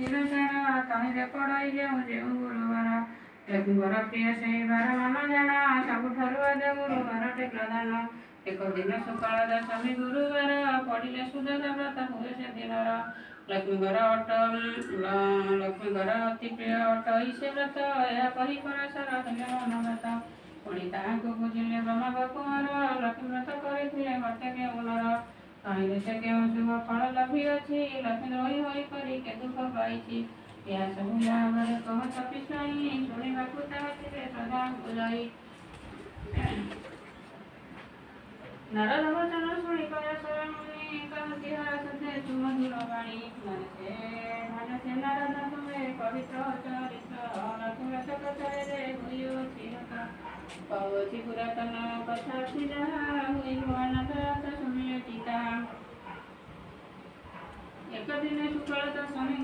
ବୁଝିଲେ ତହିଁରେ ପଡ଼ଇ ଯେଉଁ ଗୁରୁବାର ଲକ୍ଷ୍ମୀଙ୍କର ପ୍ରିୟ ସେଇ ବାର ମାନ ଜାଣ ସବୁଠାରୁ ଆଦ୍ୟ ଗୁରୁବାରଟି ପ୍ରଧାନ ଏକ ଦିନ ସକାଳ ଦଶମୀ ଗୁରୁବାର ପଡ଼ିଲେ ସୁଦଶା ବ୍ରତ ହୁଏ ସେଦିନର ଲକ୍ଷ୍ମୀଙ୍କର ଅତି ପ୍ରିୟ ଅଟଇ ସେ ବ୍ରତ ଏହା କହି ପରାଶର ହେଲେ ଅନବ୍ରତ ପୁଣି ତାହାକୁ ବୁଝିଲେ ବ୍ରହ୍ମ କୁମାର ଲକ୍ଷ୍ମୀ ବ୍ରତ କରିଥିଲେ ମତେ କେଉଁନର ତହିଁରେ ସେ କେଉଁ ଶୁଭ ଫଳ ଲଭିଅଛି ଲକ୍ଷ୍ମୀ ରହି ହୋଇ କରି କେ ଦୁଃଖ ପାଇଛି ଏହା ସବୁ ଭାବରେ କହ ତପିସାଇ ଶୁଣିବାକୁ ଚାହୁଁଥିଲେ ଶ୍ରଦ୍ଧାଙ୍କୁ ଯାଇ ନାରଦ ବଚନ ଶୁଣି ପରାଶର ମୁନି କହନ୍ତି ହରସତେ ସୁମଧୁର ବାଣୀ ମାନସେ ନାରଦ ତୁମେ ପବିତ୍ର ଚରିତ୍ର ଲକ୍ଷ୍ମୀବ୍ରତ ପ୍ରଚାରରେ ହୋଇଅଛି କହୁଛି ପୁରାତନ କଥା ଅଛି ଯାହା ହୋଇ ଭୁବନାଥ ଶୁଣିଅଛି ତାହା ଏକ ଦିନ ଶୁକ୍ଳ ଦଶମୀ